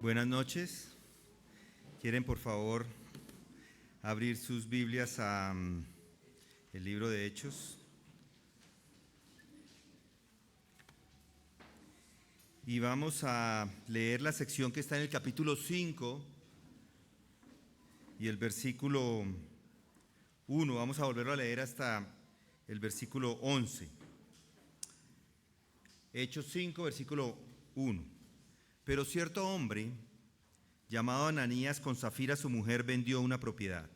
Buenas noches. ¿Quieren por favor abrir sus Biblias a el libro de Hechos? Y vamos a leer la sección que está en el capítulo 5 y el versículo 1. Vamos a volverlo a leer hasta el versículo 11. Hechos 5, versículo 1. Pero cierto hombre, llamado Ananías, con Safira su mujer, vendió una propiedad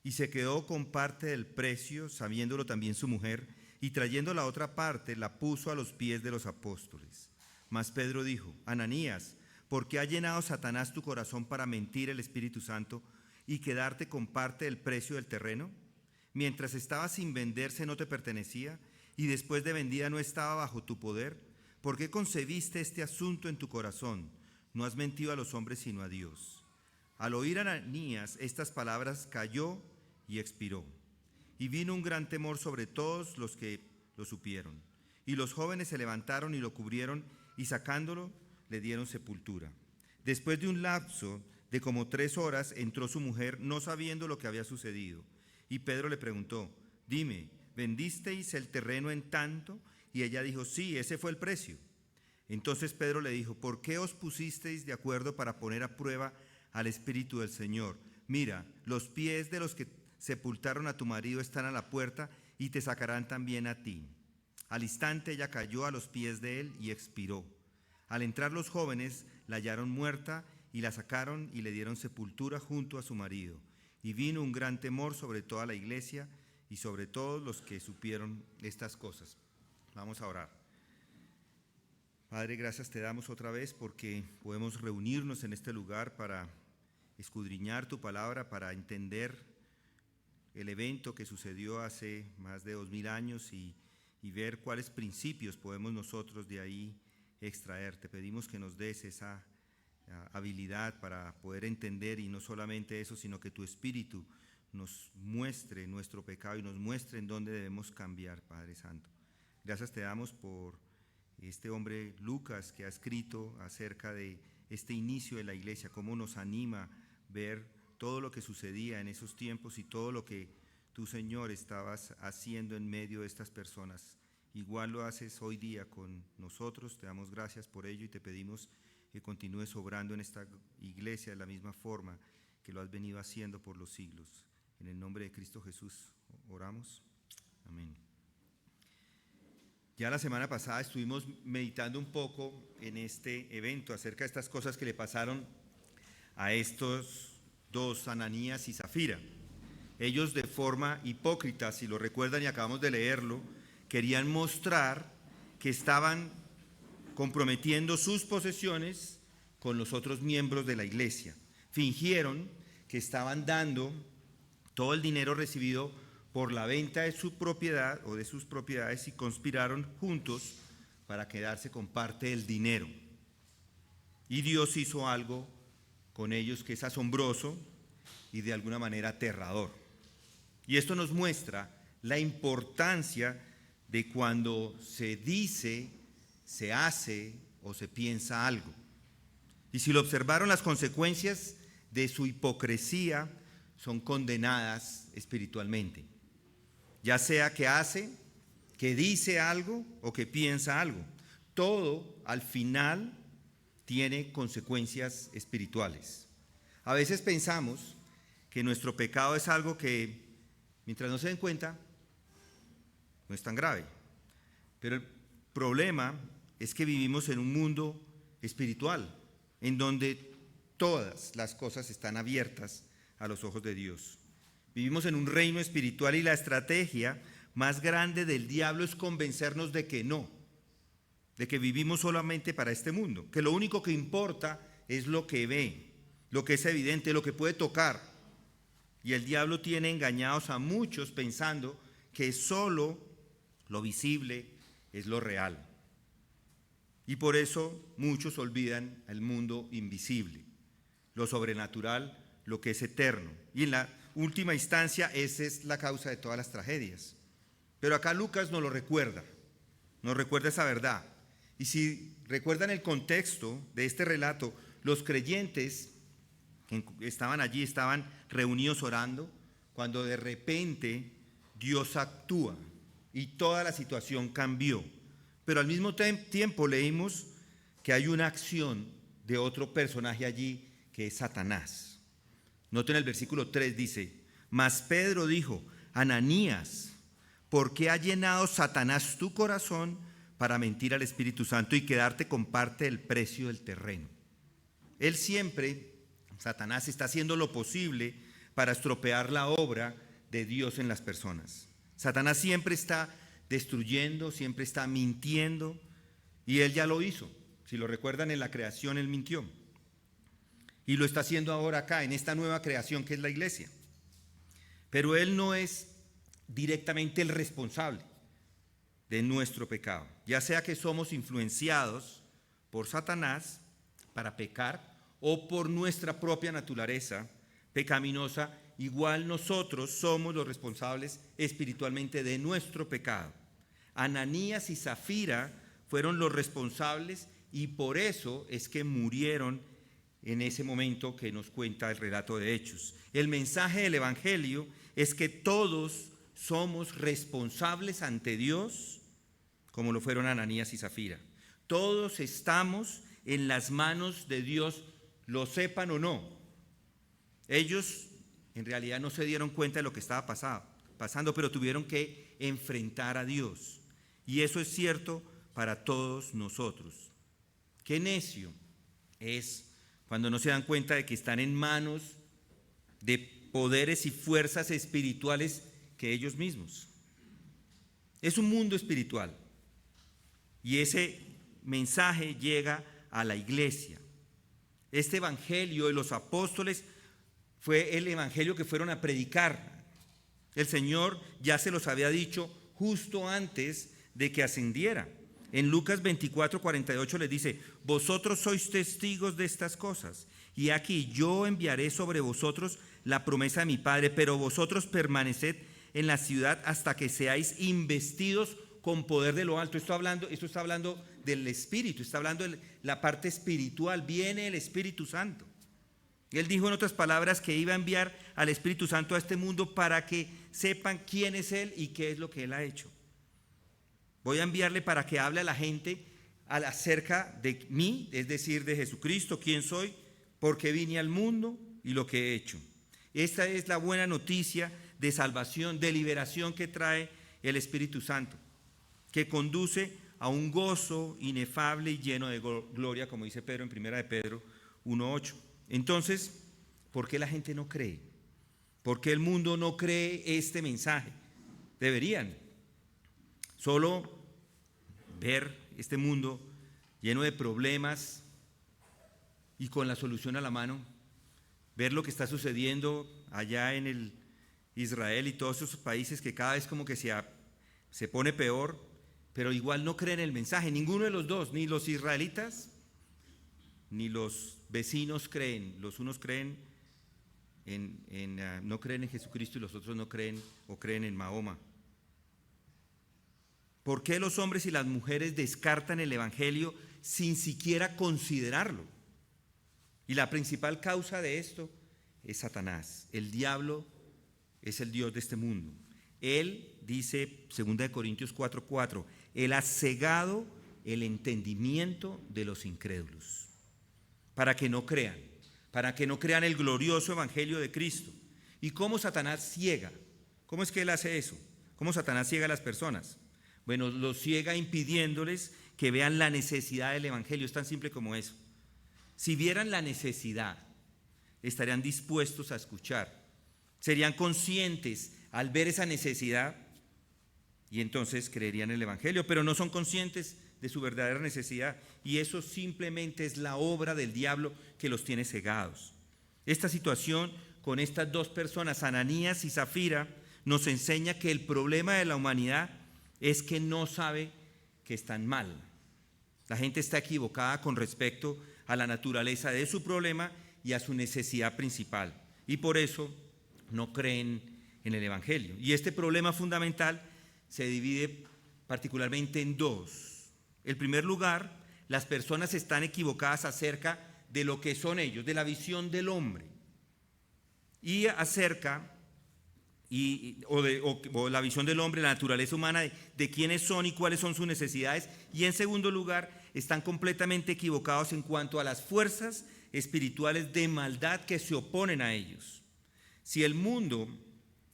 y se quedó con parte del precio, sabiéndolo también su mujer, y trayendo la otra parte, la puso a los pies de los apóstoles. Mas Pedro dijo: Ananías, ¿por qué ha llenado Satanás tu corazón para mentir el Espíritu Santo y quedarte con parte del precio del terreno? Mientras estaba sin venderse no te pertenecía, y después de vendida no estaba bajo tu poder. ¿Por qué concebiste este asunto en tu corazón? No has mentido a los hombres sino a Dios. Al oír Ananías estas palabras, cayó y expiró. Y vino un gran temor sobre todos los que lo supieron. Y los jóvenes se levantaron y lo cubrieron, y sacándolo le dieron sepultura. Después de un lapso de como 3 horas entró su mujer, no sabiendo lo que había sucedido. Y Pedro le preguntó: Dime, ¿vendisteis el terreno en tanto? Y ella dijo: Sí, ese fue el precio. Entonces Pedro le dijo: ¿Por qué os pusisteis de acuerdo para poner a prueba al Espíritu del Señor? Mira, los pies de los que sepultaron a tu marido están a la puerta y te sacarán también a ti. Al instante ella cayó a los pies de él y expiró. Al entrar los jóvenes la hallaron muerta y la sacaron y le dieron sepultura junto a su marido. Y vino un gran temor sobre toda la iglesia y sobre todos los que supieron estas cosas. Vamos a orar. Padre, gracias te damos otra vez porque podemos reunirnos en este lugar para escudriñar tu palabra, para entender el evento que sucedió hace más de 2000 años y ver cuáles principios podemos nosotros de ahí extraer. Te pedimos que nos des esa habilidad para poder entender, y no solamente eso, sino que tu Espíritu nos muestre nuestro pecado y nos muestre en dónde debemos cambiar, Padre Santo. Gracias te damos por este hombre Lucas, que ha escrito acerca de este inicio de la iglesia, cómo nos anima ver todo lo que sucedía en esos tiempos y todo lo que tú, Señor, estabas haciendo en medio de estas personas. Igual lo haces hoy día con nosotros. Te damos gracias por ello y te pedimos que continúes obrando en esta iglesia de la misma forma que lo has venido haciendo por los siglos. En el nombre de Cristo Jesús oramos. Amén. Ya la semana pasada estuvimos meditando un poco en este evento acerca de estas cosas que le pasaron a estos dos, Ananías y Safira. Ellos, de forma hipócrita, si lo recuerdan y acabamos de leerlo, querían mostrar que estaban comprometiendo sus posesiones con los otros miembros de la iglesia. Fingieron que estaban dando todo el dinero recibido por la venta de su propiedad o de sus propiedades, y conspiraron juntos para quedarse con parte del dinero. Y Dios hizo algo con ellos que es asombroso y de alguna manera aterrador. Y esto nos muestra la importancia de cuando se dice, se hace o se piensa algo. Y si lo observaron, las consecuencias de su hipocresía son condenadas espiritualmente. Ya sea que hace, que dice algo o que piensa algo, todo al final tiene consecuencias espirituales. A veces pensamos que nuestro pecado es algo que, mientras no se den cuenta, no es tan grave. Pero el problema es que vivimos en un mundo espiritual, en donde todas las cosas están abiertas a los ojos de Dios. Vivimos en un reino espiritual y la estrategia más grande del diablo es convencernos de que no, de que vivimos solamente para este mundo, que lo único que importa es lo que ve, lo que es evidente, lo que puede tocar. Y el diablo tiene engañados a muchos pensando que solo lo visible es lo real. Y por eso muchos olvidan el mundo invisible, lo sobrenatural, lo que es eterno. Y en la última instancia, esa es la causa de todas las tragedias. Pero acá Lucas nos lo recuerda, nos recuerda esa verdad. Y si recuerdan el contexto de este relato, los creyentes que estaban allí, estaban reunidos orando, cuando de repente Dios actúa y toda la situación cambió. Pero al mismo tiempo leímos que hay una acción de otro personaje allí, que es Satanás. Noten el versículo 3, dice: mas Pedro dijo: Ananías, ¿por qué ha llenado Satanás tu corazón para mentir al Espíritu Santo y quedarte con parte del precio del terreno? Él siempre, Satanás, está haciendo lo posible para estropear la obra de Dios en las personas. Satanás siempre está destruyendo, siempre está mintiendo, y él ya lo hizo. Si lo recuerdan, en la creación él mintió. Y lo está haciendo ahora acá, en esta nueva creación que es la iglesia. Pero él no es directamente el responsable de nuestro pecado. Ya sea que somos influenciados por Satanás para pecar o por nuestra propia naturaleza pecaminosa, igual nosotros somos los responsables espiritualmente de nuestro pecado. Ananías y Zafira fueron los responsables y por eso es que murieron en ese momento que nos cuenta el relato de Hechos. El mensaje del Evangelio es que todos somos responsables ante Dios, como lo fueron Ananías y Zafira. Todos estamos en las manos de Dios, lo sepan o no. Ellos en realidad no se dieron cuenta de lo que estaba pasando, pero tuvieron que enfrentar a Dios. Y eso es cierto para todos nosotros. Qué necio es cuando no se dan cuenta de que están en manos de poderes y fuerzas espirituales que ellos mismos. Es un mundo espiritual y ese mensaje llega a la iglesia. Este evangelio de los apóstoles fue el evangelio que fueron a predicar. El Señor ya se los había dicho justo antes de que ascendiera. En Lucas 24:48 les dice: vosotros sois testigos de estas cosas, y aquí yo enviaré sobre vosotros la promesa de mi Padre, pero vosotros permaneced en la ciudad hasta que seáis investidos con poder de lo alto. Esto está hablando del Espíritu, está hablando de la parte espiritual. Viene el Espíritu Santo. Él dijo en otras palabras que iba a enviar al Espíritu Santo a este mundo para que sepan quién es Él y qué es lo que Él ha hecho. Voy a enviarle para que hable a la gente acerca de mí, es decir, de Jesucristo, quién soy, por qué vine al mundo y lo que he hecho. Esta es la buena noticia de salvación, de liberación que trae el Espíritu Santo, que conduce a un gozo inefable y lleno de gloria, como dice Pedro en 1 de Pedro 1:8. Entonces, ¿por qué la gente no cree? ¿Por qué el mundo no cree este mensaje? Deberían solo ver este mundo lleno de problemas y con la solución a la mano, ver lo que está sucediendo allá en el Israel y todos esos países que cada vez como que se pone peor, pero igual no creen el mensaje. Ninguno de los dos, ni los israelitas ni los vecinos creen. Los unos creen no creen en Jesucristo y los otros no creen o creen en Mahoma. ¿Por qué los hombres y las mujeres descartan el evangelio sin siquiera considerarlo? Y la principal causa de esto es Satanás. El diablo es el dios de este mundo. Él, dice 2 Corintios 4:4, él ha cegado el entendimiento de los incrédulos para que no crean el glorioso evangelio de Cristo. ¿Y cómo Satanás ciega? ¿Cómo es que él hace eso? ¿Cómo Satanás ciega a las personas? Bueno, los ciega impidiéndoles que vean la necesidad del evangelio. Es tan simple como eso. Si vieran la necesidad, estarían dispuestos a escuchar. Serían conscientes al ver esa necesidad y entonces creerían en el evangelio, pero no son conscientes de su verdadera necesidad y eso simplemente es la obra del diablo que los tiene cegados. Esta situación con estas dos personas, Ananías y Zafira, nos enseña que el problema de la humanidad es que no sabe que están mal. La gente está equivocada con respecto a la naturaleza de su problema y a su necesidad principal. Y por eso no creen en el evangelio. Y este problema fundamental se divide particularmente en dos. En primer lugar, las personas están equivocadas acerca de lo que son ellos, de la visión del hombre, y acerca, o la visión del hombre, la naturaleza humana, de quiénes son y cuáles son sus necesidades, y en segundo lugar, están completamente equivocados en cuanto a las fuerzas espirituales de maldad que se oponen a ellos. Si el mundo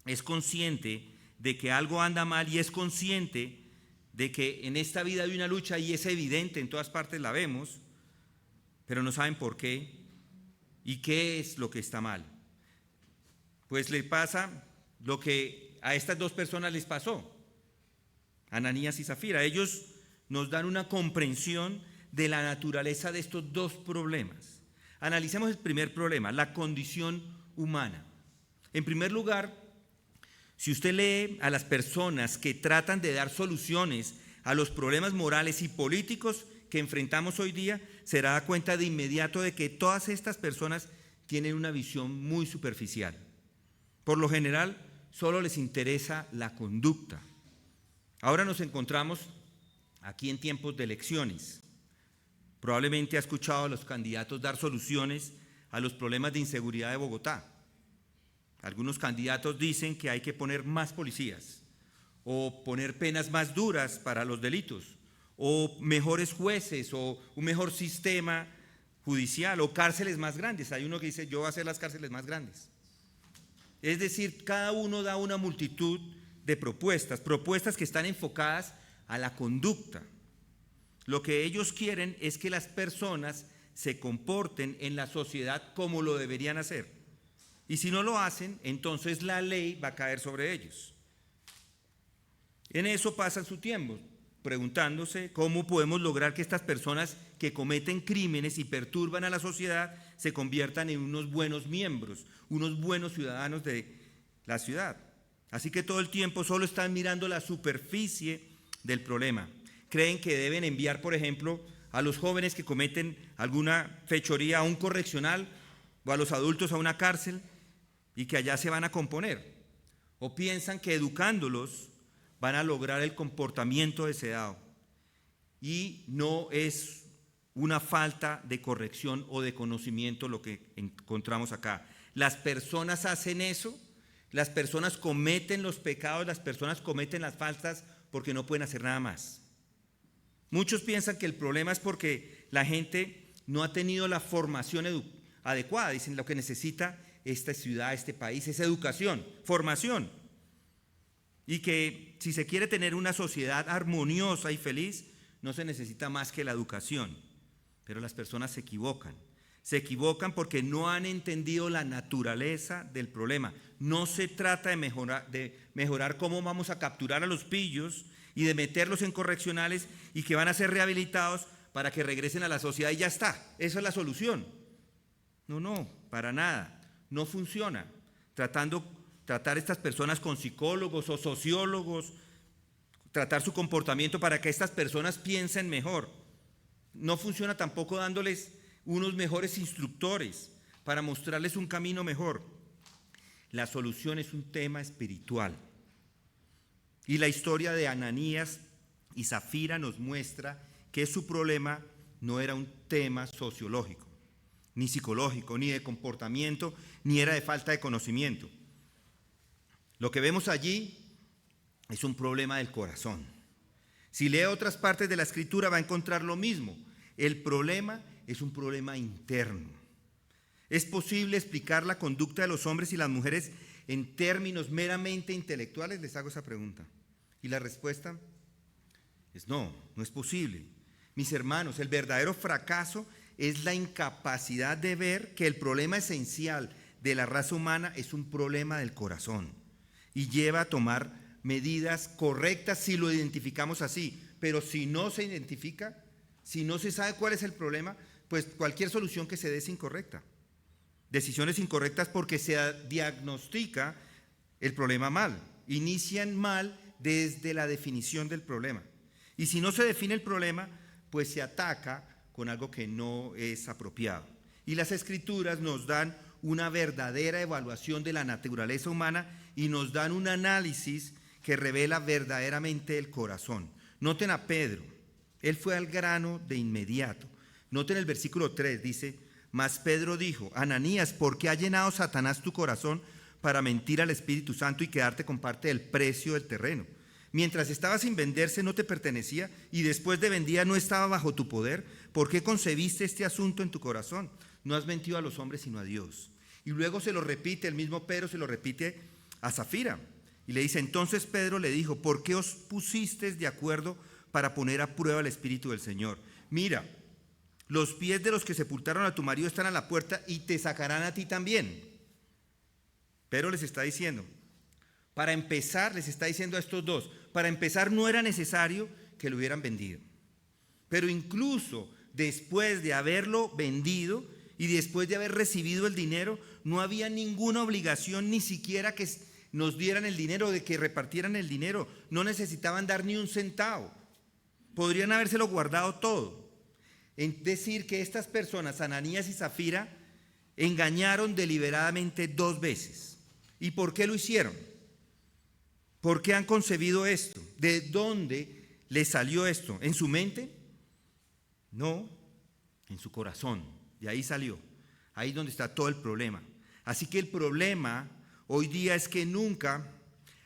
es consciente de que algo anda mal y es consciente de que en esta vida hay una lucha y es evidente, en todas partes la vemos, pero no saben por qué y qué es lo que está mal. Pues le pasa lo que a estas dos personas les pasó, Ananías y Zafira. Ellos nos dan una comprensión de la naturaleza de estos dos problemas. Analicemos el primer problema, la condición humana. En primer lugar, si usted lee a las personas que tratan de dar soluciones a los problemas morales y políticos que enfrentamos hoy día, se dará cuenta de inmediato de que todas estas personas tienen una visión muy superficial. Por lo general, solo les interesa la conducta. Ahora nos encontramos aquí en tiempos de elecciones. Probablemente ha escuchado a los candidatos dar soluciones a los problemas de inseguridad de Bogotá. Algunos candidatos dicen que hay que poner más policías, o poner penas más duras para los delitos, o mejores jueces, o un mejor sistema judicial, o cárceles más grandes. Hay uno que dice, yo voy a hacer las cárceles más grandes. Es decir, cada uno da una multitud de propuestas que están enfocadas a la conducta. Lo que ellos quieren es que las personas se comporten en la sociedad como lo deberían hacer. Y si no lo hacen, entonces la ley va a caer sobre ellos. En eso pasan su tiempo, preguntándose cómo podemos lograr que estas personas que cometen crímenes y perturban a la sociedad se conviertan en unos buenos miembros, unos buenos ciudadanos de la ciudad. Así que todo el tiempo solo están mirando la superficie del problema. Creen que deben enviar, por ejemplo, a los jóvenes que cometen alguna fechoría a un correccional o a los adultos a una cárcel y que allá se van a componer. O piensan que educándolos van a lograr el comportamiento deseado. Y no es una falta de corrección o de conocimiento lo que encontramos acá. Las personas hacen eso, las personas cometen los pecados, las personas cometen las faltas porque no pueden hacer nada más. Muchos piensan que el problema es porque la gente no ha tenido la formación adecuada. Dicen, lo que necesita esta ciudad, este país, es educación, formación. Y que si se quiere tener una sociedad armoniosa y feliz, no se necesita más que la educación. Pero las personas se equivocan. Se equivocan porque no han entendido la naturaleza del problema. No se trata de mejorar cómo vamos a capturar a los pillos y de meterlos en correccionales y que van a ser rehabilitados para que regresen a la sociedad y ya está. Esa es la solución. No, para nada. No funciona. Tratar a estas personas con psicólogos o sociólogos, tratar su comportamiento para que estas personas piensen mejor. No funciona tampoco dándoles unos mejores instructores para mostrarles un camino mejor. La solución es un tema espiritual. Y la historia de Ananías y Zafira nos muestra que su problema no era un tema sociológico, ni psicológico, ni de comportamiento, ni era de falta de conocimiento. Lo que vemos allí es un problema del corazón. Si lee otras partes de la Escritura va a encontrar lo mismo. El problema es un problema interno. ¿Es posible explicar la conducta de los hombres y las mujeres en términos meramente intelectuales? Les hago esa pregunta. Y la respuesta es no es posible. Mis hermanos, el verdadero fracaso es la incapacidad de ver que el problema esencial de la raza humana es un problema del corazón y lleva a tomar medidas correctas si lo identificamos así. Pero si no se identifica, si no se sabe cuál es el problema, pues cualquier solución que se dé es incorrecta. Decisiones incorrectas porque se diagnostica el problema mal. Inician mal desde la definición del problema. Y si no se define el problema, pues se ataca con algo que no es apropiado. Y las Escrituras nos dan una verdadera evaluación de la naturaleza humana y nos dan un análisis que revela verdaderamente el corazón. Noten a Pedro, él fue al grano de inmediato. Noten el versículo 3, dice: Mas Pedro dijo: Ananías, ¿por qué ha llenado Satanás tu corazón para mentir al Espíritu Santo y quedarte con parte del precio del terreno? Mientras estaba sin venderse no te pertenecía, y después de vendida no estaba bajo tu poder. ¿Por qué concebiste este asunto en tu corazón? No has mentido a los hombres sino a Dios. Y luego se lo repite, el mismo Pedro se lo repite a Safira. Y le dice: entonces Pedro le dijo: ¿por qué os pusisteis de acuerdo para poner a prueba el Espíritu del Señor? Mira, los pies de los que sepultaron a tu marido están a la puerta y te sacarán a ti también. Pedro les está diciendo, para empezar, les está diciendo a estos dos, para empezar no era necesario que lo hubieran vendido. Pero incluso después de haberlo vendido y después de haber recibido el dinero, no había ninguna obligación ni siquiera que nos dieran el dinero, de que repartieran el dinero. No necesitaban dar ni un centavo. Podrían habérselo guardado todo. Es decir, que estas personas, Ananías y Safira, engañaron deliberadamente 2 veces. ¿Y por qué lo hicieron? ¿Por qué han concebido esto? ¿De dónde les salió esto? ¿En su mente? No, en su corazón. De ahí salió. Ahí es donde está todo el problema. Así que el problema hoy día es que nunca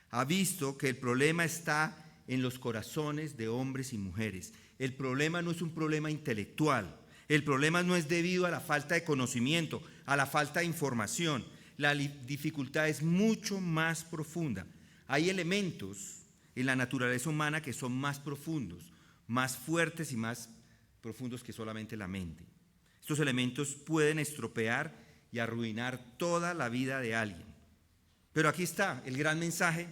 ha visto que el problema está en los corazones de hombres y mujeres. El problema no es un problema intelectual. El problema no es debido a la falta de conocimiento, a la falta de información. La dificultad es mucho más profunda. Hay elementos en la naturaleza humana que son más profundos, más fuertes y más profundos que solamente la mente. Estos elementos pueden estropear y arruinar toda la vida de alguien. Pero aquí está el gran mensaje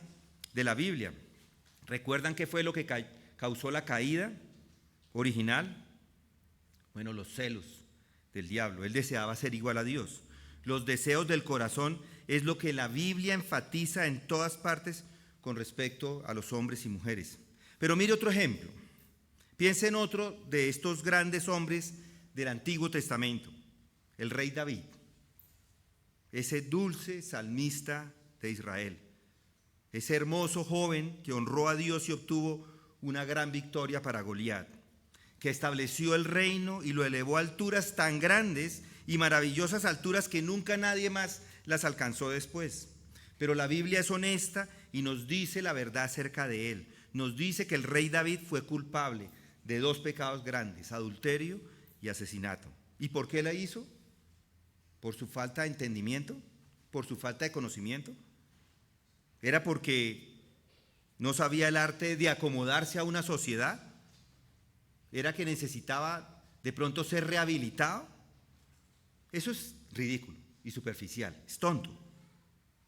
de la Biblia. ¿Recuerdan qué fue lo que causó la caída original? Bueno, los celos del diablo. Él deseaba ser igual a Dios. Los deseos del corazón es lo que la Biblia enfatiza en todas partes con respecto a los hombres y mujeres. Pero mire otro ejemplo. Piense en otro de estos grandes hombres del Antiguo Testamento, el rey David, ese dulce salmista de Israel, ese hermoso joven que honró a Dios y obtuvo una gran victoria para Goliat, que estableció el reino y lo elevó a alturas tan grandes y maravillosas alturas que nunca nadie más las alcanzó después. Pero la Biblia es honesta y nos dice la verdad acerca de él. Nos dice que el rey David fue culpable de 2 pecados grandes: adulterio y asesinato. ¿Y por qué la hizo? ¿Por su falta de entendimiento? ¿Por su falta de conocimiento? ¿Era porque no sabía el arte de acomodarse a una sociedad? ¿Era que necesitaba de pronto ser rehabilitado? Eso es ridículo y superficial, es tonto.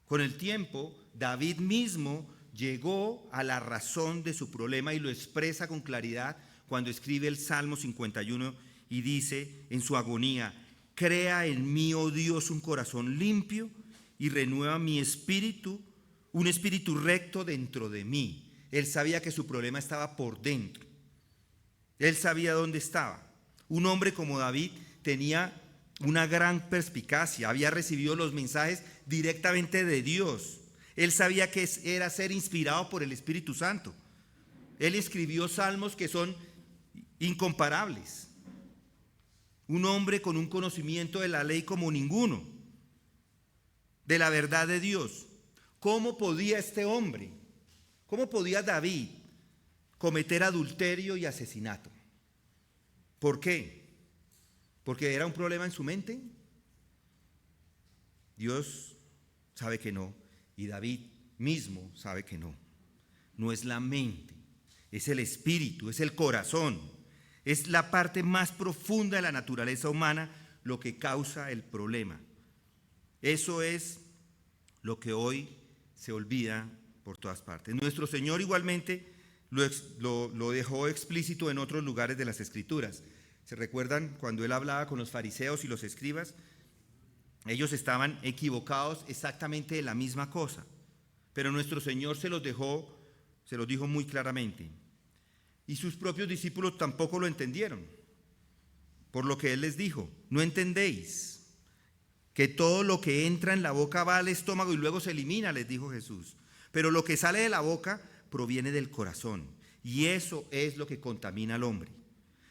Con el tiempo, David mismo llegó a la razón de su problema y lo expresa con claridad cuando escribe el Salmo 51 y dice en su agonía: crea en mí, oh Dios, un corazón limpio y renueva mi espíritu, un espíritu recto dentro de mí. Él sabía que su problema estaba por dentro. Él sabía dónde estaba. Un hombre como David tenía una gran perspicacia, había recibido los mensajes directamente de Dios. Él sabía que era ser inspirado por el Espíritu Santo. Él escribió salmos que son incomparables. Un hombre con un conocimiento de la ley como ninguno, de la verdad de Dios. ¿Cómo podía este hombre, cómo podía David cometer adulterio y asesinato? ¿Por qué? ¿Porque era un problema en su mente? Dios sabe que no, y David mismo sabe que no. No es la mente, es el espíritu, es el corazón, es la parte más profunda de la naturaleza humana lo que causa el problema. Eso es lo que hoy se olvida por todas partes. Nuestro Señor igualmente lo dejó explícito en otros lugares de las Escrituras. ¿Se recuerdan cuando Él hablaba con los fariseos y los escribas? Ellos estaban equivocados exactamente de la misma cosa, pero nuestro Señor se los dijo muy claramente. Y sus propios discípulos tampoco lo entendieron, por lo que Él les dijo: ¿no entendéis que todo lo que entra en la boca va al estómago y luego se elimina? Les dijo Jesús. Pero lo que sale de la boca proviene del corazón, y eso es lo que contamina al hombre.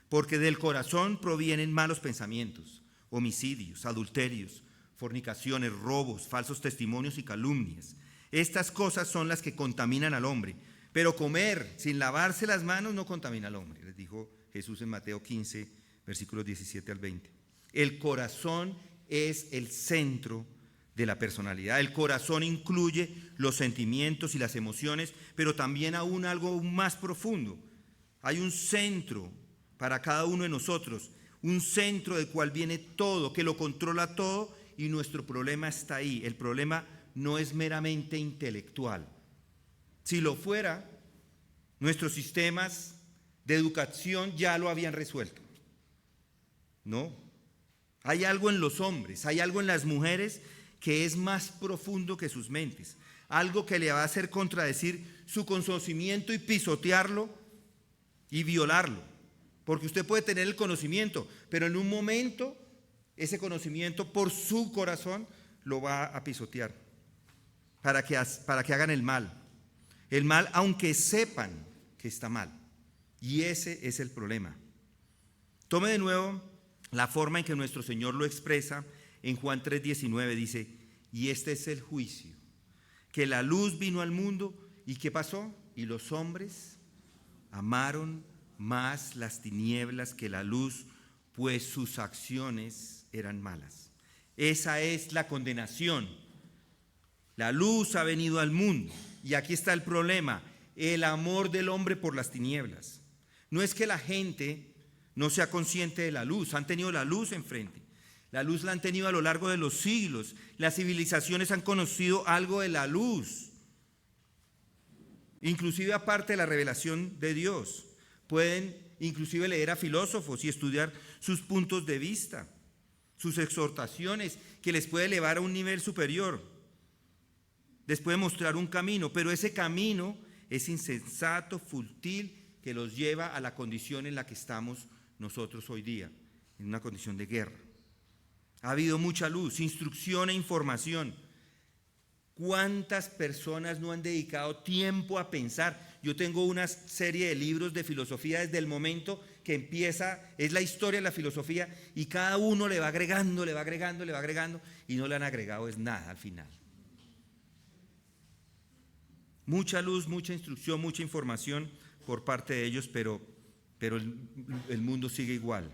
Porque del corazón provienen malos pensamientos, homicidios, adulterios, fornicaciones, robos, falsos testimonios y calumnias. Estas cosas son las que contaminan al hombre, pero comer sin lavarse las manos no contamina al hombre, les dijo Jesús en Mateo 15, versículos 17 al 20. El corazón es el centro de la personalidad. El corazón incluye los sentimientos y las emociones, pero también aún algo aún más profundo. Hay un centro para cada uno de nosotros, un centro del cual viene todo, que lo controla todo, y nuestro problema está ahí. El problema no es meramente intelectual. Si lo fuera, nuestros sistemas de educación ya lo habían resuelto. No. Hay algo en los hombres, hay algo en las mujeres que es más profundo que sus mentes. Algo que le va a hacer contradecir su conocimiento y pisotearlo y violarlo. Porque usted puede tener el conocimiento, pero en un momento ese conocimiento por su corazón lo va a pisotear para que hagan el mal. El mal aunque sepan que está mal. Y ese es el problema. Tome de nuevo la forma en que nuestro Señor lo expresa en Juan 3:19. Dice, y este es el juicio, que la luz vino al mundo y ¿qué pasó? Y los hombres amaron más las tinieblas que la luz, pues sus acciones eran malas. Esa es la condenación. La luz ha venido al mundo y aquí está el problema, el amor del hombre por las tinieblas. No es que la gente no sea consciente de la luz, han tenido la luz enfrente. La luz la han tenido a lo largo de los siglos. Las civilizaciones han conocido algo de la luz. Inclusive aparte de la revelación de Dios. Pueden inclusive leer a filósofos y estudiar sus puntos de vista, sus exhortaciones, que les puede elevar a un nivel superior. Les puede mostrar un camino, pero ese camino es insensato, fútil, que los lleva a la condición en la que estamos nosotros hoy día, en una condición de guerra. Ha habido mucha luz, instrucción e información. ¿Cuántas personas no han dedicado tiempo a pensar? Yo tengo una serie de libros de filosofía desde el momento que empieza, es la historia de la filosofía, y cada uno le va agregando, y no le han agregado es nada al final. Mucha luz, mucha instrucción, mucha información por parte de ellos, pero el mundo sigue igual.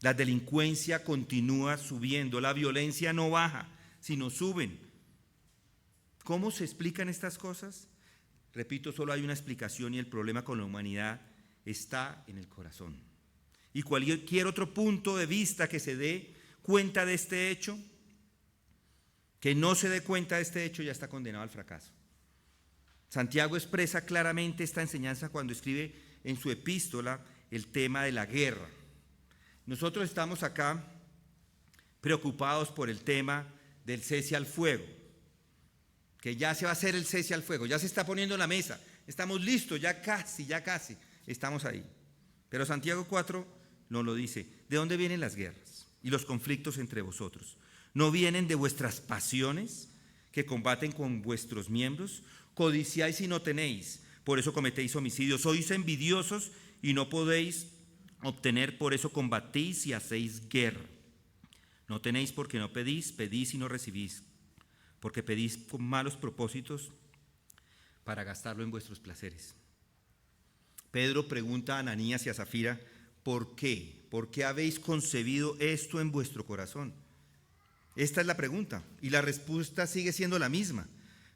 La delincuencia continúa subiendo, la violencia no baja, sino suben. ¿Cómo se explican estas cosas? Repito, solo hay una explicación y el problema con la humanidad está en el corazón. Y cualquier otro punto de vista que se dé cuenta de este hecho, que no se dé cuenta de este hecho, ya está condenado al fracaso. Santiago expresa claramente esta enseñanza cuando escribe en su epístola el tema de la guerra. Nosotros estamos acá preocupados por el tema del cese al fuego, que ya se va a hacer el cese al fuego, ya se está poniendo en la mesa, estamos listos, ya casi, estamos ahí. Pero Santiago 4 nos lo dice, ¿de dónde vienen las guerras y los conflictos entre vosotros? ¿No vienen de vuestras pasiones que combaten con vuestros miembros? Codiciáis y no tenéis, por eso cometéis homicidios. Sois envidiosos y no podéis obtener, por eso combatís y hacéis guerra. No tenéis porque no pedís, pedís y no recibís, porque pedís con malos propósitos para gastarlo en vuestros placeres. Pedro pregunta a Ananías y a Zafira, ¿por qué? ¿Por qué habéis concebido esto en vuestro corazón? Esta es la pregunta y la respuesta sigue siendo la misma.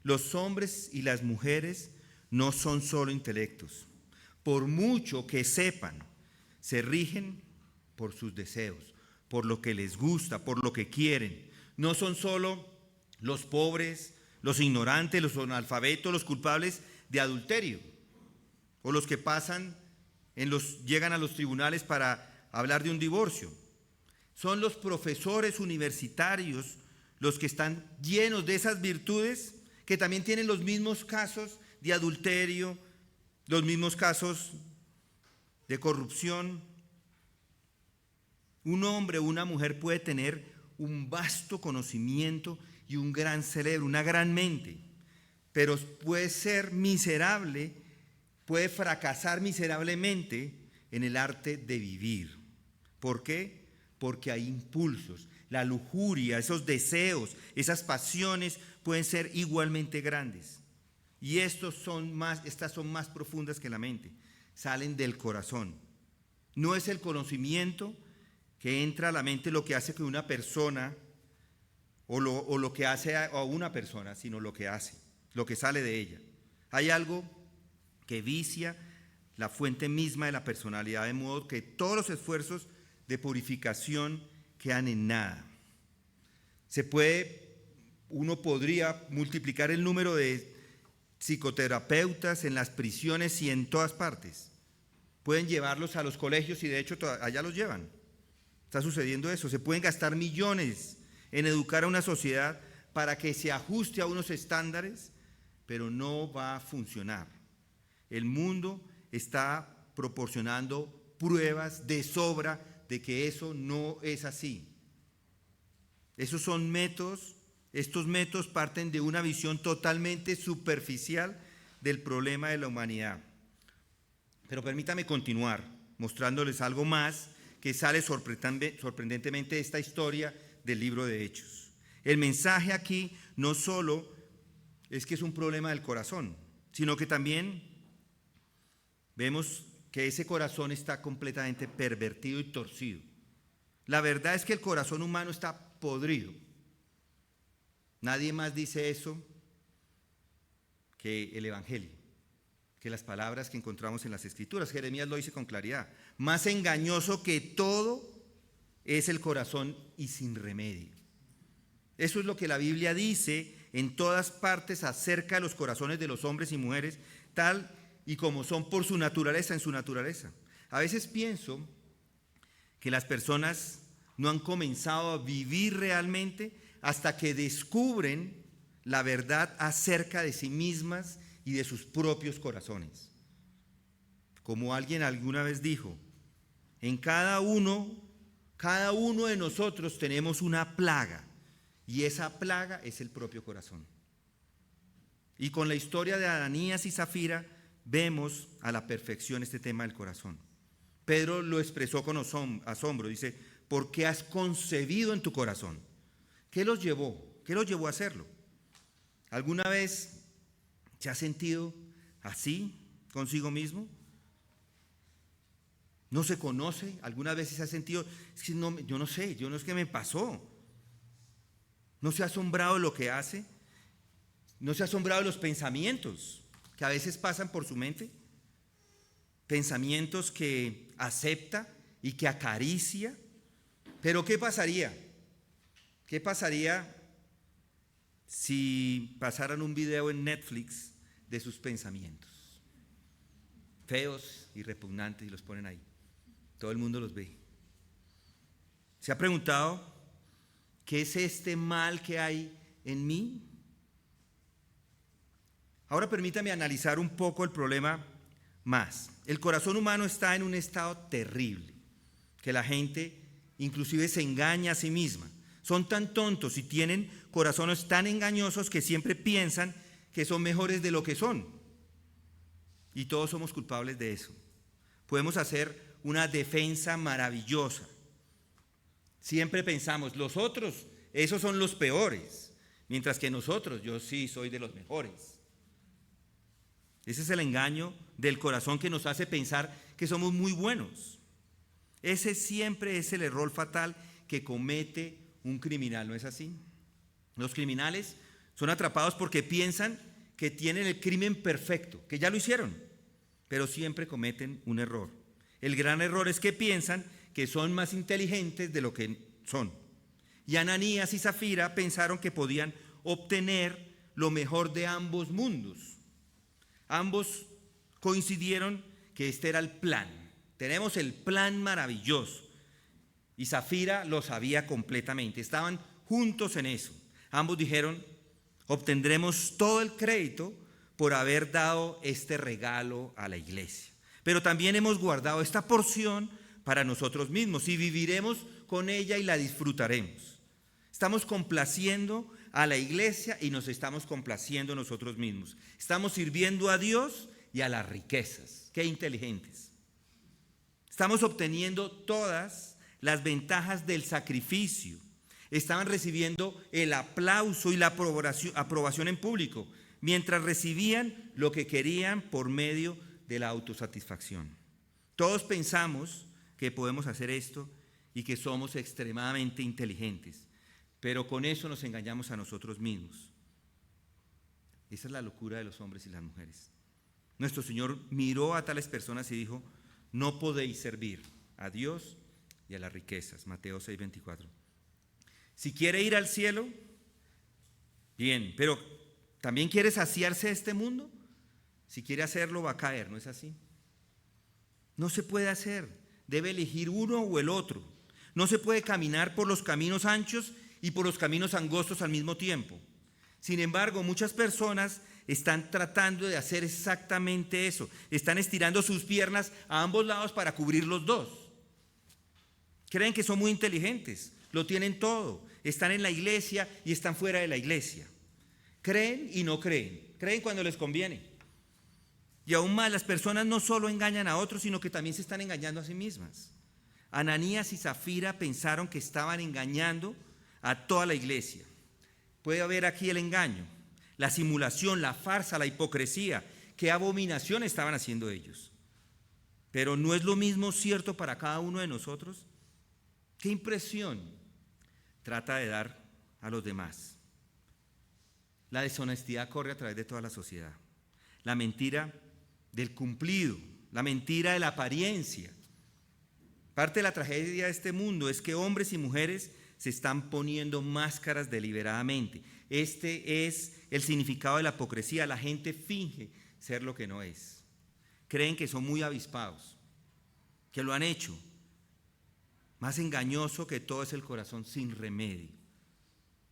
Los hombres y las mujeres no son solo intelectos. Por mucho que sepan, se rigen por sus deseos, por lo que les gusta, por lo que quieren. No son solo los pobres, los ignorantes, los analfabetos, los culpables de adulterio, o los que llegan a los tribunales para hablar de un divorcio. Son los profesores universitarios los que están llenos de esas virtudes, que también tienen los mismos casos de adulterio, los mismos casos de corrupción. Un hombre o una mujer puede tener un vasto conocimiento y un gran cerebro, una gran mente, pero puede ser miserable, puede fracasar miserablemente en el arte de vivir. ¿Por qué? porque hay impulsos. La lujuria, esos deseos, esas pasiones pueden ser igualmente grandes. Y estas son más profundas que la mente. Salen del corazón. No es el conocimiento que entra a la mente lo que hace que una persona o lo que hace a una persona, sino lo que hace, lo que sale de ella. Hay algo que vicia la fuente misma de la personalidad, de modo que todos los esfuerzos de purificación quedan en nada. Uno podría multiplicar el número de psicoterapeutas en las prisiones y en todas partes. Pueden llevarlos a los colegios y de hecho allá los llevan. Está sucediendo eso. Se pueden gastar millones en educar a una sociedad para que se ajuste a unos estándares, pero no va a funcionar. El mundo está proporcionando pruebas de sobra de que eso no es así. Estos métodos parten de una visión totalmente superficial del problema de la humanidad. Pero permítame continuar mostrándoles algo más que sale sorprendentemente de esta historia del libro de Hechos. El mensaje aquí no solo es que es un problema del corazón, sino que también vemos que ese corazón está completamente pervertido y torcido. La verdad es que el corazón humano está podrido. Nadie más dice eso que el Evangelio, que las palabras que encontramos en las Escrituras. Jeremías lo dice con claridad. Más engañoso que todo es el corazón y sin remedio. Eso es lo que la Biblia dice en todas partes acerca de los corazones de los hombres y mujeres, tal y como son por su naturaleza, en su naturaleza. A veces pienso que las personas no han comenzado a vivir realmente hasta que descubren la verdad acerca de sí mismas y de sus propios corazones. Como alguien alguna vez dijo, en cada uno de nosotros tenemos una plaga, y esa plaga es el propio corazón. Y con la historia de Ananías y Zafira vemos a la perfección este tema del corazón. Pedro lo expresó con asombro, dice, ¿por qué has concebido en tu corazón? ¿Qué los llevó? ¿Qué los llevó a hacerlo? ¿Alguna vez se ha sentido así consigo mismo? ¿No se conoce? ¿Alguna vez se ha sentido, es que no, yo no sé qué me pasó? ¿No se ha asombrado de lo que hace? ¿No se ha asombrado de los pensamientos que a veces pasan por su mente? Pensamientos que acepta y que acaricia. Pero ¿qué pasaría? ¿Qué pasaría si pasaran un video en Netflix de sus pensamientos? Feos y repugnantes y los ponen ahí. Todo el mundo los ve. ¿Se ha preguntado qué es este mal que hay en mí? Ahora permítame analizar un poco el problema más. El corazón humano está en un estado terrible, que la gente inclusive se engaña a sí misma. Son tan tontos y tienen corazones tan engañosos que siempre piensan que son mejores de lo que son. Y todos somos culpables de eso. Podemos hacer una defensa maravillosa. Siempre pensamos, los otros, esos son los peores, mientras que nosotros, yo sí soy de los mejores. Ese es el engaño del corazón que nos hace pensar que somos muy buenos. Ese siempre es el error fatal que comete un criminal, ¿no es así? Los criminales son atrapados porque piensan que tienen el crimen perfecto, que ya lo hicieron, pero siempre cometen un error. El gran error es que piensan que son más inteligentes de lo que son. Y Ananías y Zafira pensaron que podían obtener lo mejor de ambos mundos. Ambos coincidieron que este era el plan. Tenemos el plan maravilloso. Y Zafira lo sabía completamente. Estaban juntos en eso. Ambos dijeron, obtendremos todo el crédito por haber dado este regalo a la iglesia. Pero también hemos guardado esta porción para nosotros mismos y viviremos con ella y la disfrutaremos. Estamos complaciendo a la iglesia y nos estamos complaciendo nosotros mismos. Estamos sirviendo a Dios y a las riquezas. ¡Qué inteligentes! Estamos obteniendo todas las ventajas del sacrificio. Estaban recibiendo el aplauso y la aprobación en público, mientras recibían lo que querían por medio de la autosatisfacción. Todos pensamos que podemos hacer esto y que somos extremadamente inteligentes, pero con eso nos engañamos a nosotros mismos. Esa es la locura de los hombres y las mujeres. Nuestro Señor miró a tales personas y dijo: no podéis servir a Dios y a las riquezas. Mateo 6:24. Si quiere ir al cielo, bien, pero ¿también quiere saciarse de este mundo? Si quiere hacerlo, va a caer, ¿no es así? No se puede hacer, debe elegir uno o el otro. No se puede caminar por los caminos anchos y por los caminos angostos al mismo tiempo. Sin embargo, muchas personas están tratando de hacer exactamente eso. Están estirando sus piernas a ambos lados para cubrir los dos. Creen que son muy inteligentes, lo tienen todo. Están en la iglesia y están fuera de la iglesia. Creen y no creen. Creen cuando les conviene. Y aún más, las personas no solo engañan a otros, sino que también se están engañando a sí mismas. Ananías y Zafira pensaron que estaban engañando a toda la iglesia. Puede haber aquí el engaño, la simulación, la farsa, la hipocresía. Qué abominación estaban haciendo ellos. Pero ¿no es lo mismo cierto para cada uno de nosotros? ¿Qué impresión trata de dar a los demás? La deshonestidad corre a través de toda la sociedad. La mentira del cumplido, la mentira de la apariencia. Parte de la tragedia de este mundo es que hombres y mujeres se están poniendo máscaras deliberadamente. Este es el significado de la hipocresía. La gente finge ser lo que no es. Creen que son muy avispados, que lo han hecho. Más engañoso que todo es el corazón sin remedio.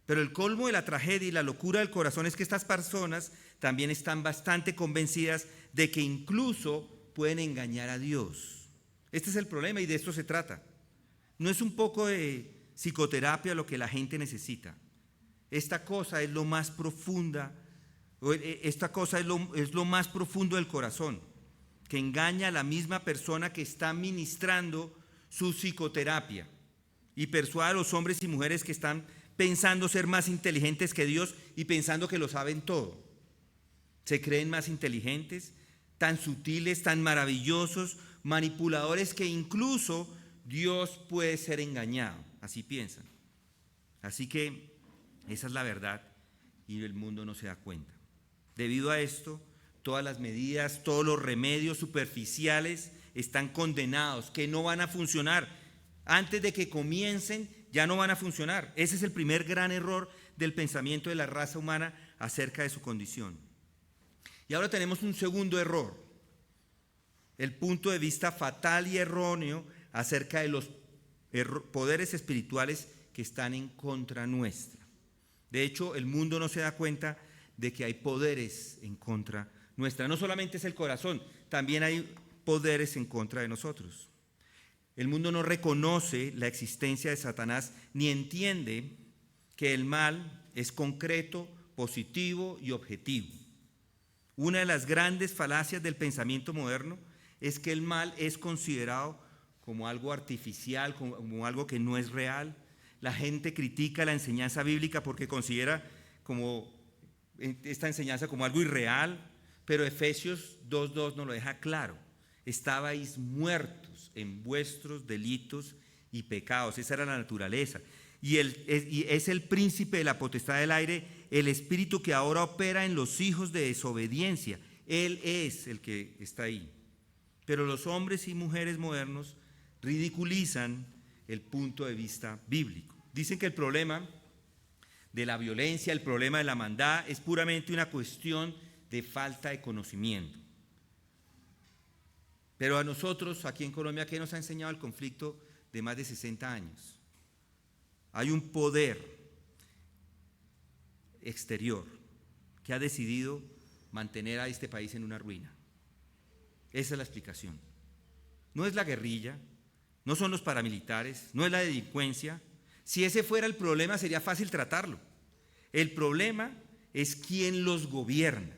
Pero el colmo de la tragedia y la locura del corazón es que estas personas también están bastante convencidas de que incluso pueden engañar a Dios. Este es el problema y de esto se trata. No es un poco de psicoterapia lo que la gente necesita. Esta cosa es lo más profunda, es lo más profundo del corazón, que engaña a la misma persona que está ministrando su psicoterapia y persuade a los hombres y mujeres que están pensando ser más inteligentes que Dios y pensando que lo saben todo. Se creen más inteligentes, tan sutiles, tan maravillosos, manipuladores, que incluso Dios puede ser engañado. Así piensan. Así que esa es la verdad y el mundo no se da cuenta. Debido a esto, todas las medidas, todos los remedios superficiales están condenados, que no van a funcionar. Antes de que comiencen, ya no van a funcionar. Ese es el primer gran error del pensamiento de la raza humana acerca de su condición. Y ahora tenemos un segundo error, el punto de vista fatal y erróneo acerca de los poderes espirituales que están en contra nuestra. De hecho, el mundo no se da cuenta de que hay poderes en contra nuestra. No solamente es el corazón, también hay poderes en contra de nosotros. El mundo no reconoce la existencia de Satanás ni entiende que el mal es concreto, positivo y objetivo. Una de las grandes falacias del pensamiento moderno es que el mal es considerado como algo artificial, como algo que no es real. La gente critica la enseñanza bíblica porque considera esta enseñanza como algo irreal, pero Efesios 2:2 nos lo deja claro. Estabais muertos en vuestros delitos y pecados. Esa era la naturaleza. Y es el príncipe de la potestad del aire, el espíritu que ahora opera en los hijos de desobediencia. Él es el que está ahí. Pero los hombres y mujeres modernos ridiculizan el punto de vista bíblico. Dicen que el problema de la violencia, el problema de la maldad es puramente una cuestión de falta de conocimiento. Pero a nosotros, aquí en Colombia, ¿qué nos ha enseñado el conflicto de más de 60 años? Hay un poder exterior que ha decidido mantener a este país en una ruina. Esa es la explicación. No es la guerrilla, no son los paramilitares, no es la delincuencia. Si ese fuera el problema, sería fácil tratarlo. El problema es quién los gobierna,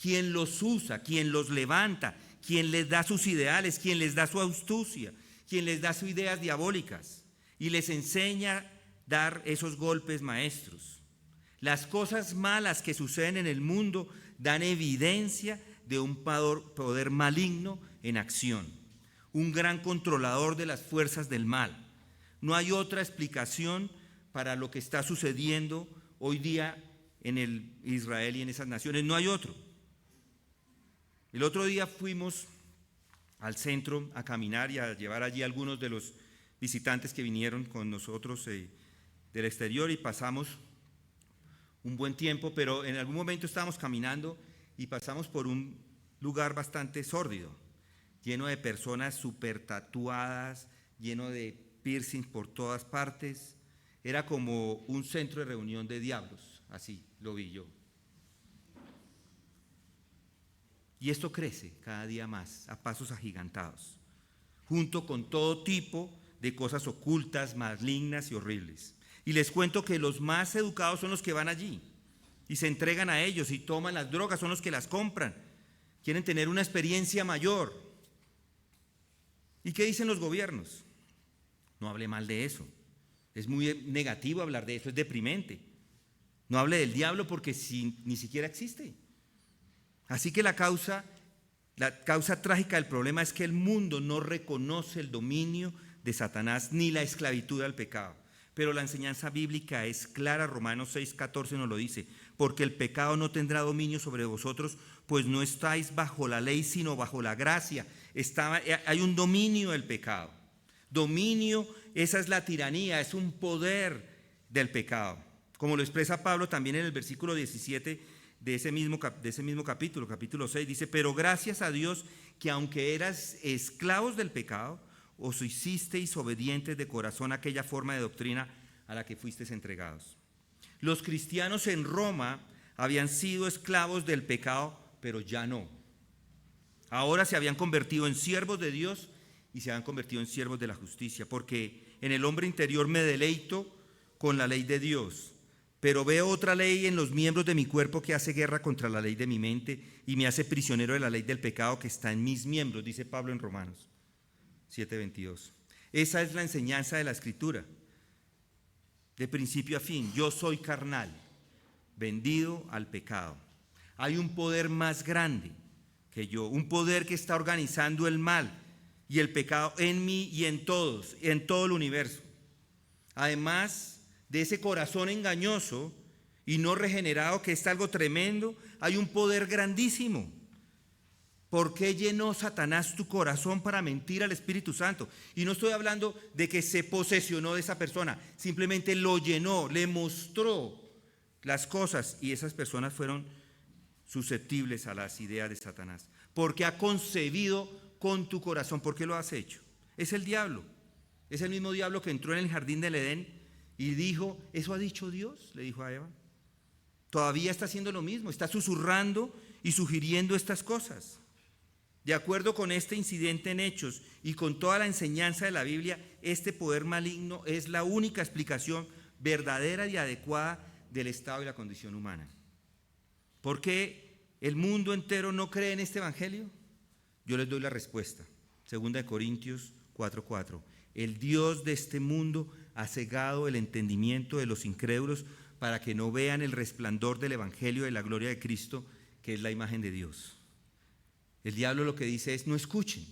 quién los usa, quién los levanta, quién les da sus ideales, quién les da su astucia, quien les da sus ideas diabólicas y les enseña a dar esos golpes maestros. Las cosas malas que suceden en el mundo dan evidencia de un poder maligno en acción, un gran controlador de las fuerzas del mal. No hay otra explicación para lo que está sucediendo hoy día en el Israel y en esas naciones, no hay otro. El otro día fuimos al centro a caminar y a llevar allí a algunos de los visitantes que vinieron con nosotros del exterior y pasamos un buen tiempo, pero en algún momento estábamos caminando y pasamos por un lugar bastante sórdido, lleno de personas súper tatuadas, lleno de piercings por todas partes. Era como un centro de reunión de diablos, así lo vi yo. Y esto crece cada día más, a pasos agigantados, junto con todo tipo de cosas ocultas, malignas y horribles. Y les cuento que los más educados son los que van allí y se entregan a ellos y toman las drogas, son los que las compran. Quieren tener una experiencia mayor. ¿Y qué dicen los gobiernos? No hable mal de eso. Es muy negativo hablar de eso, es deprimente. No hable del diablo porque ni siquiera existe. Así que la causa trágica del problema es que el mundo no reconoce el dominio de Satanás ni la esclavitud al pecado. Pero la enseñanza bíblica es clara, Romanos 6:14 nos lo dice, porque el pecado no tendrá dominio sobre vosotros, pues no estáis bajo la ley, sino bajo la gracia. Hay un dominio del pecado. Dominio, esa es la tiranía, es un poder del pecado. Como lo expresa Pablo también en el versículo 17 de ese mismo capítulo, capítulo 6, dice, pero gracias a Dios que aunque eras esclavos del pecado, os hicisteis obedientes de corazón a aquella forma de doctrina a la que fuisteis entregados. Los cristianos en Roma habían sido esclavos del pecado, pero ya no. Ahora se habían convertido en siervos de Dios y se habían convertido en siervos de la justicia, porque en el hombre interior me deleito con la ley de Dios, pero veo otra ley en los miembros de mi cuerpo que hace guerra contra la ley de mi mente y me hace prisionero de la ley del pecado que está en mis miembros, dice Pablo en Romanos 7:22. Esa es la enseñanza de la Escritura, de principio a fin. Yo soy carnal, vendido al pecado. Hay un poder más grande que yo, un poder que está organizando el mal y el pecado en mí y en todos, en todo el universo. Además de ese corazón engañoso y no regenerado, que es algo tremendo, hay un poder grandísimo. ¿Por qué llenó Satanás tu corazón para mentir al Espíritu Santo? Y no estoy hablando de que se posesionó de esa persona, simplemente lo llenó, le mostró las cosas y esas personas fueron susceptibles a las ideas de Satanás. Porque ha concebido con tu corazón. ¿Por qué lo has hecho? Es el diablo. Es el mismo diablo que entró en el jardín del Edén y dijo, ¿eso ha dicho Dios? Le dijo a Eva. Todavía está haciendo lo mismo, está susurrando y sugiriendo estas cosas. De acuerdo con este incidente en Hechos y con toda la enseñanza de la Biblia, este poder maligno es la única explicación verdadera y adecuada del estado y la condición humana. ¿Por qué el mundo entero no cree en este evangelio? Yo les doy la respuesta. 2 Corintios 4:4. El Dios de este mundo ha cegado el entendimiento de los incrédulos para que no vean el resplandor del evangelio de la gloria de Cristo, que es la imagen de Dios. El diablo lo que dice es, no escuchen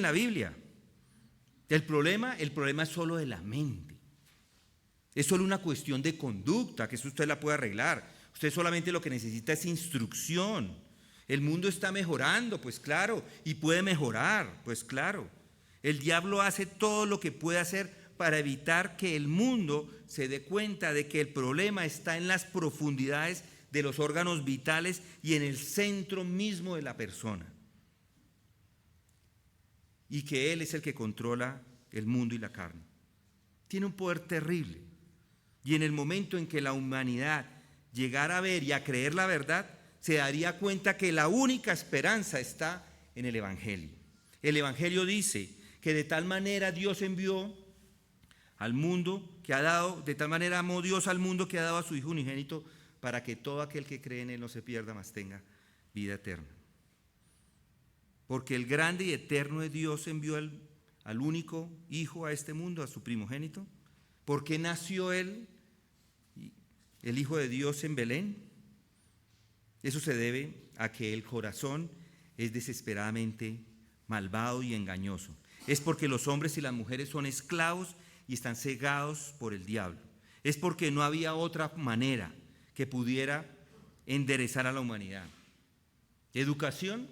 la Biblia. El problema es solo de la mente. Es solo una cuestión de conducta, que eso usted la puede arreglar. Usted solamente lo que necesita es instrucción. El mundo está mejorando, pues claro, y puede mejorar, pues claro. El diablo hace todo lo que puede hacer para evitar que el mundo se dé cuenta de que el problema está en las profundidades de los órganos vitales y en el centro mismo de la persona. Y que Él es el que controla el mundo y la carne. Tiene un poder terrible. Y en el momento en que la humanidad llegara a ver y a creer la verdad, se daría cuenta que la única esperanza está en el Evangelio. El Evangelio dice que de tal manera Dios envió al mundo, que ha dado, de tal manera amó Dios al mundo que ha dado a su Hijo unigénito, para que todo aquel que cree en Él no se pierda, mas tenga vida eterna. Porque el grande y eterno de Dios envió al único hijo a este mundo, a su primogénito? ¿Por qué nació él, el Hijo de Dios, en Belén? Eso se debe a que el corazón es desesperadamente malvado y engañoso. Es porque los hombres y las mujeres son esclavos y están cegados por el diablo. Es porque no había otra manera que pudiera enderezar a la humanidad. Educación,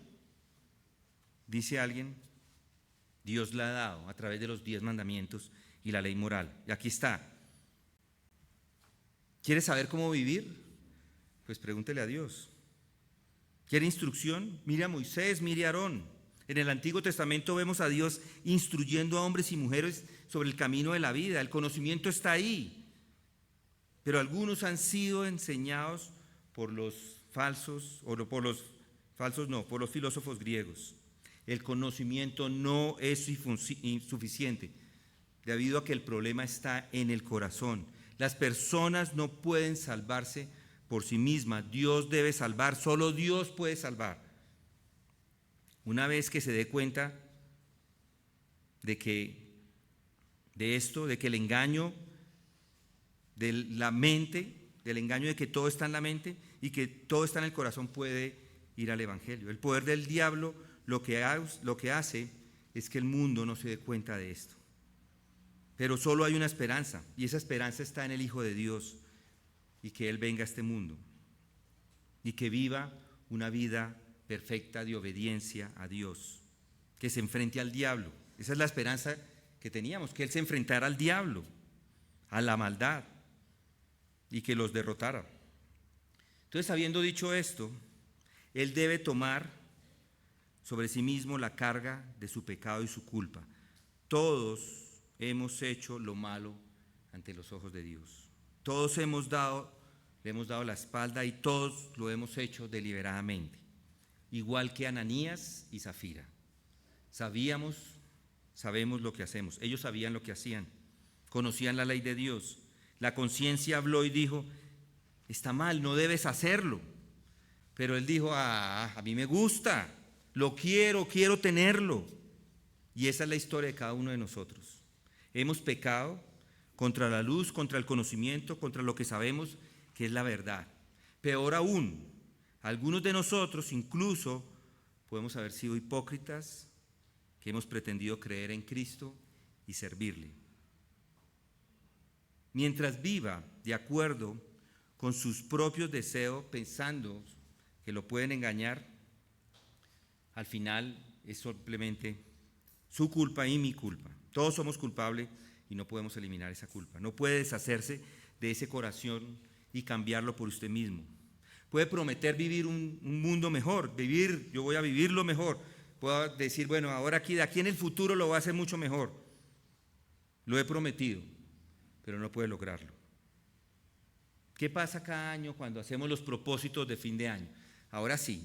dice alguien, Dios la ha dado a través de los 10 mandamientos y la ley moral. Y aquí está. ¿Quieres saber cómo vivir? Pues pregúntele a Dios. ¿Quiere instrucción? Mire a Moisés, mire a Aarón. En el Antiguo Testamento vemos a Dios instruyendo a hombres y mujeres sobre el camino de la vida. El conocimiento está ahí. Pero algunos han sido enseñados por los por los filósofos griegos. El conocimiento no es suficiente, debido a que el problema está en el corazón. Las personas no pueden salvarse por sí mismas. Dios debe salvar, solo Dios puede salvar. Una vez que se dé cuenta de que el engaño de la mente, del engaño de que todo está en la mente y que todo está en el corazón, puede ir al Evangelio. El poder del diablo lo que hace es que el mundo no se dé cuenta de esto. Pero solo hay una esperanza, y esa esperanza está en el Hijo de Dios, y que Él venga a este mundo y que viva una vida perfecta de obediencia a Dios, que se enfrente al diablo. Esa es la esperanza que teníamos, que Él se enfrentara al diablo, a la maldad, y que los derrotara. Entonces, habiendo dicho esto, Él debe tomar sobre sí mismo la carga de su pecado y su culpa. Todos hemos hecho lo malo ante los ojos de Dios. Todos le hemos dado la espalda y todos lo hemos hecho deliberadamente. Igual que Ananías y Zafira. Sabemos lo que hacemos. Ellos sabían lo que hacían. Conocían la ley de Dios. La conciencia habló y dijo: está mal, no debes hacerlo. Pero él dijo: a mí me gusta, lo quiero tenerlo. Y esa es la historia de cada uno de nosotros. Hemos pecado contra la luz, contra el conocimiento, contra lo que sabemos que es la verdad. Peor aún, algunos de nosotros incluso podemos haber sido hipócritas que hemos pretendido creer en Cristo y servirle. Mientras viva de acuerdo con sus propios deseos, pensando que lo pueden engañar, al final es simplemente su culpa y mi culpa. Todos somos culpables y no podemos eliminar esa culpa. No puede deshacerse de ese corazón y cambiarlo por usted mismo. Puede prometer vivir un mundo mejor, yo voy a vivirlo mejor. Puedo decir, bueno, ahora de aquí en el futuro lo voy a hacer mucho mejor. Lo he prometido, pero no puede lograrlo. ¿Qué pasa cada año cuando hacemos los propósitos de fin de año? Ahora sí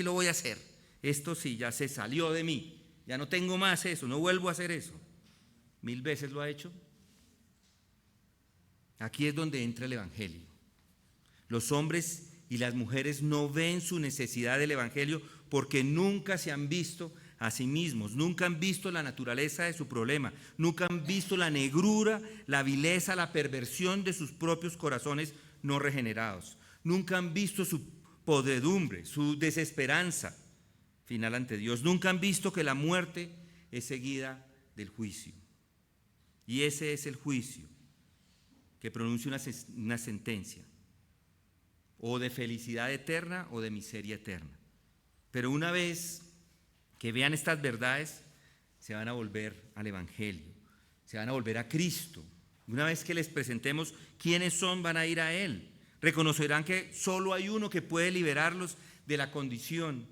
lo voy a hacer. Esto sí, ya se salió de mí. Ya no tengo más eso, no vuelvo a hacer eso. 1000 veces lo ha hecho. Aquí es donde entra el Evangelio. Los hombres y las mujeres no ven su necesidad del Evangelio porque nunca se han visto a sí mismos, nunca han visto la naturaleza de su problema, nunca han visto la negrura, la vileza, la perversión de sus propios corazones no regenerados. Nunca han visto su podredumbre, su desesperanza final ante Dios. Nunca han visto que la muerte es seguida del juicio. Y ese es el juicio que pronuncia una sentencia, o de felicidad eterna o de miseria eterna. Pero una vez que vean estas verdades, se van a volver al Evangelio, se van a volver a Cristo. Una vez que les presentemos quiénes son, van a ir a Él. Reconocerán que solo hay uno que puede liberarlos de la condición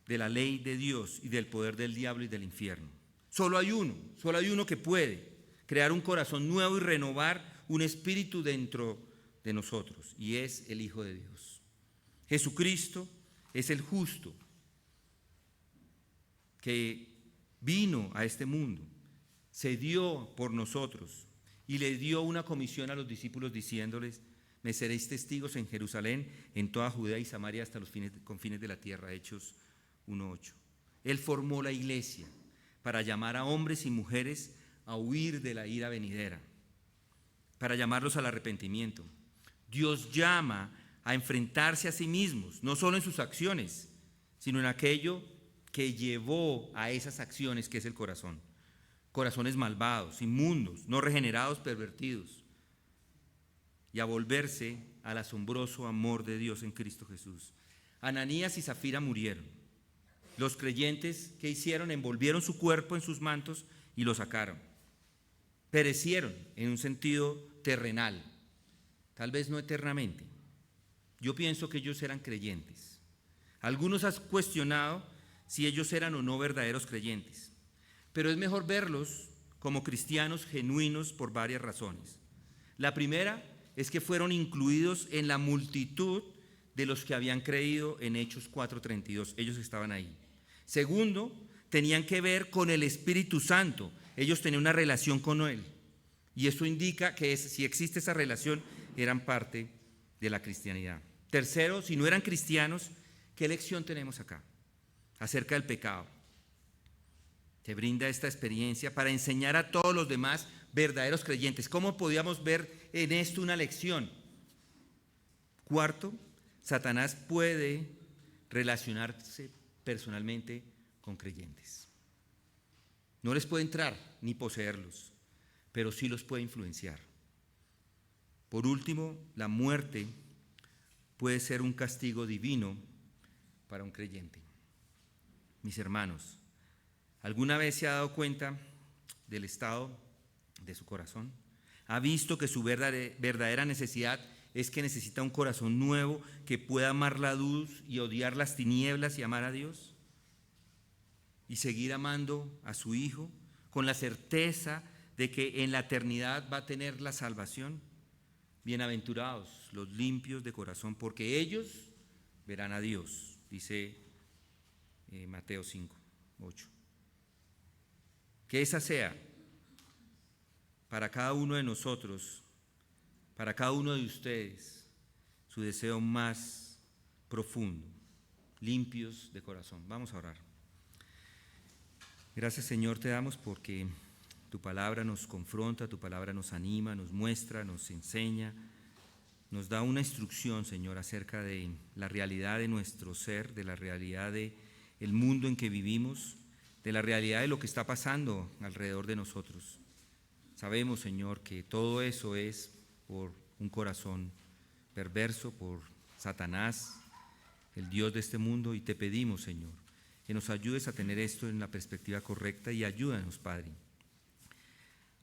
de la ley de Dios y del poder del diablo y del infierno. Solo hay uno que puede crear un corazón nuevo y renovar un espíritu dentro de nosotros, y es el Hijo de Dios. Jesucristo es el justo que vino a este mundo, se dio por nosotros y le dio una comisión a los discípulos diciéndoles: me seréis testigos en Jerusalén, en toda Judea y Samaria, hasta los confines de la tierra. Hechos 1:8. Él formó la iglesia para llamar a hombres y mujeres a huir de la ira venidera, para llamarlos al arrepentimiento. Dios llama a enfrentarse a sí mismos, no solo en sus acciones, sino en aquello que llevó a esas acciones, que es el corazón. Corazones malvados, inmundos, no regenerados, pervertidos, y a volverse al asombroso amor de Dios en Cristo Jesús. Ananías y Zafira murieron. Los creyentes, ¿qué hicieron? Envolvieron su cuerpo en sus mantos y lo sacaron. Perecieron en un sentido terrenal, tal vez no eternamente. Yo pienso que ellos eran creyentes. Algunos han cuestionado si ellos eran o no verdaderos creyentes, pero es mejor verlos como cristianos genuinos por varias razones. La primera es que fueron incluidos en la multitud de los que habían creído en Hechos 4:32. Ellos estaban ahí. Segundo, tenían que ver con el Espíritu Santo. Ellos tenían una relación con Él. Y eso indica que si existe esa relación, eran parte de la cristianidad. Tercero, si no eran cristianos, ¿qué lección tenemos acá acerca del pecado? Te brinda esta experiencia para enseñar a todos los demás verdaderos creyentes. ¿Cómo podíamos ver en esto una lección? Cuarto, Satanás puede relacionarse personalmente con creyentes. No les puede entrar ni poseerlos, pero sí los puede influenciar. Por último, la muerte puede ser un castigo divino para un creyente. Mis hermanos, ¿alguna vez se ha dado cuenta del estado de su corazón? ¿Ha visto que su verdadera necesidad es que necesita un corazón nuevo que pueda amar la luz y odiar las tinieblas y amar a Dios? Y seguir amando a su Hijo con la certeza de que en la eternidad va a tener la salvación. Bienaventurados los limpios de corazón, porque ellos verán a Dios, dice Mateo 5:8. Que esa sea para cada uno de nosotros, para cada uno de ustedes, su deseo más profundo, limpios de corazón. Vamos a orar. Gracias, Señor, te damos porque tu palabra nos confronta, tu palabra nos anima, nos muestra, nos enseña, nos da una instrucción, Señor, acerca de la realidad de nuestro ser, de la realidad del mundo en que vivimos, de la realidad de lo que está pasando alrededor de nosotros. Sabemos, Señor, que todo eso es por un corazón perverso, por Satanás, el Dios de este mundo, y te pedimos, Señor, que nos ayudes a tener esto en la perspectiva correcta y ayúdanos, Padre,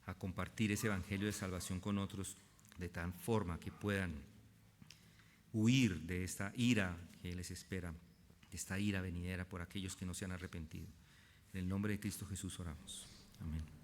a compartir ese evangelio de salvación con otros de tal forma que puedan huir de esta ira que les espera, de esta ira venidera por aquellos que no se han arrepentido. En el nombre de Cristo Jesús oramos. Amén.